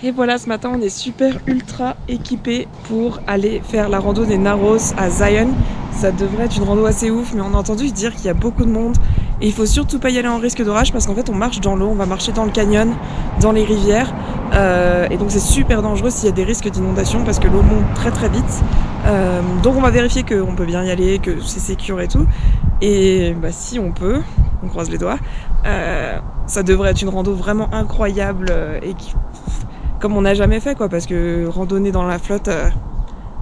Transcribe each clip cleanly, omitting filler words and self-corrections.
Et voilà, ce matin on est super ultra équipés pour aller faire la rando des Narrows à Zion. Ça devrait être une rando assez ouf, mais on a entendu dire qu'il y a beaucoup de monde. Et il faut surtout pas y aller en risque d'orage parce qu'en fait on marche dans l'eau, on va marcher dans le canyon, dans les rivières. Et donc c'est super dangereux s'il y a des risques d'inondation parce que l'eau monte très très vite. Donc on va vérifier qu'on peut bien y aller, que c'est sécure et tout. Et bah, si on peut, on croise les doigts, ça devrait être une rando vraiment incroyable et comme on n'a jamais fait quoi, parce que randonner dans la flotte,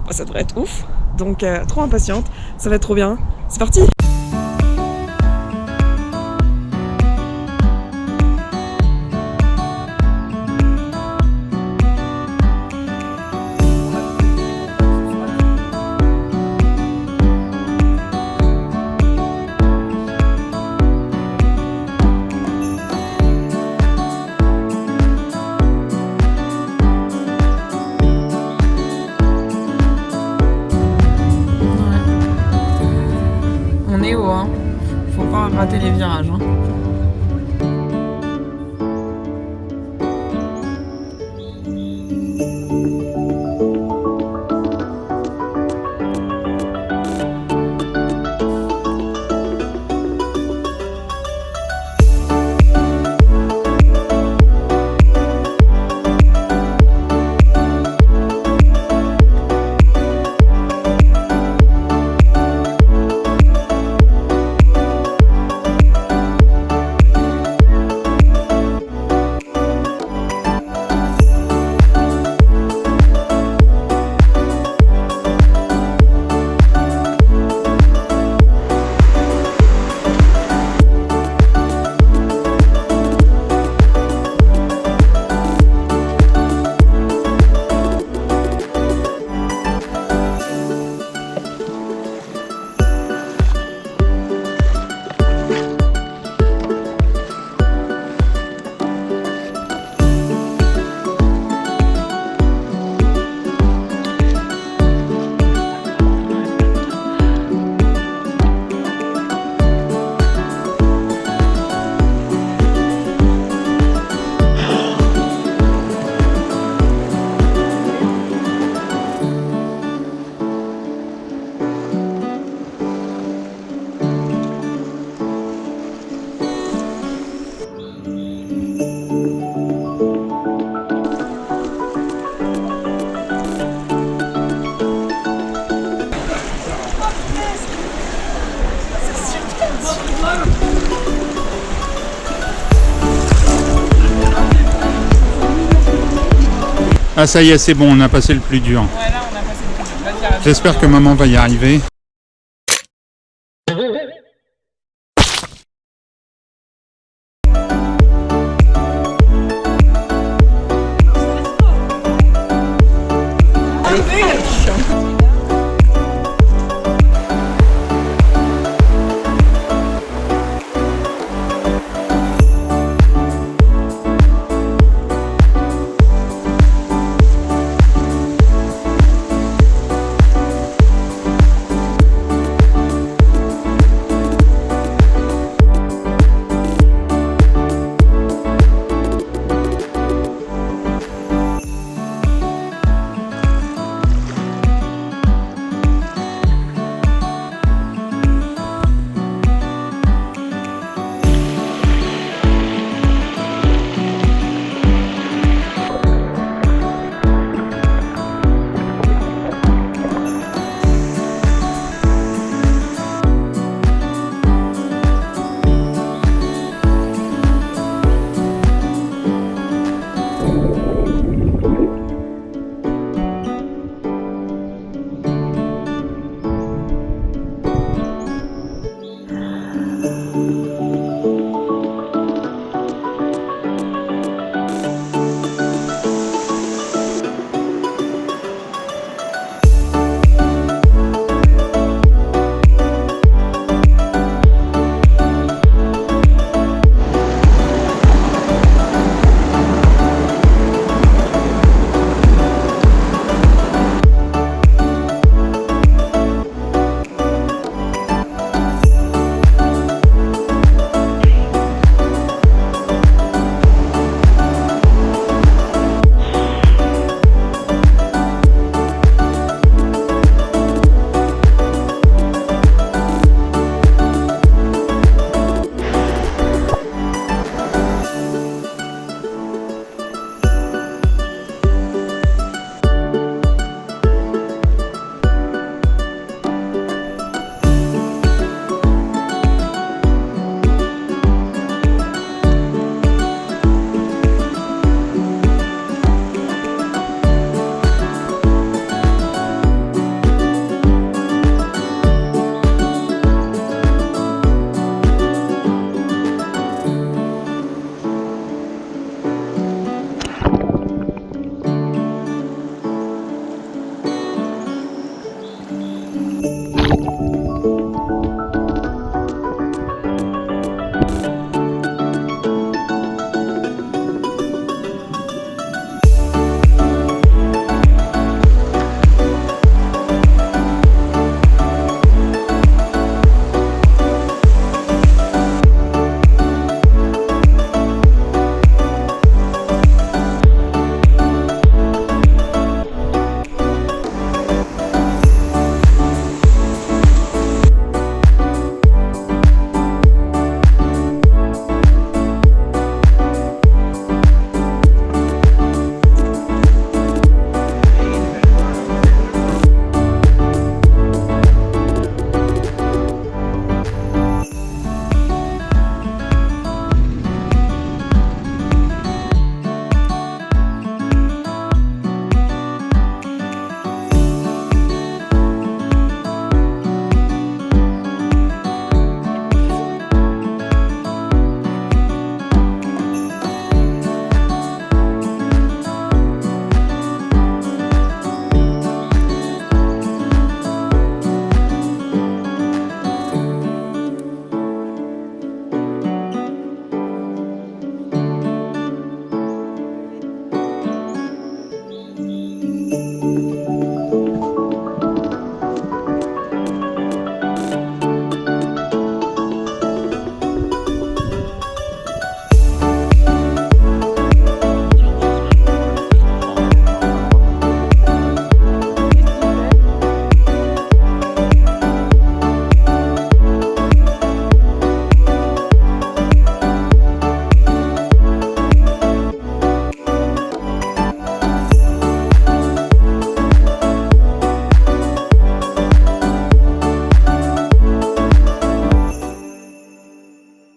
ça devrait être ouf. Donc trop impatiente, ça va être trop bien. C'est parti! On est haut, hein. Faut pas rater les virages, hein. Ah ça y est, c'est bon, on a passé le plus dur. Ouais, là on a passé le plus. J'espère que maman va y arriver.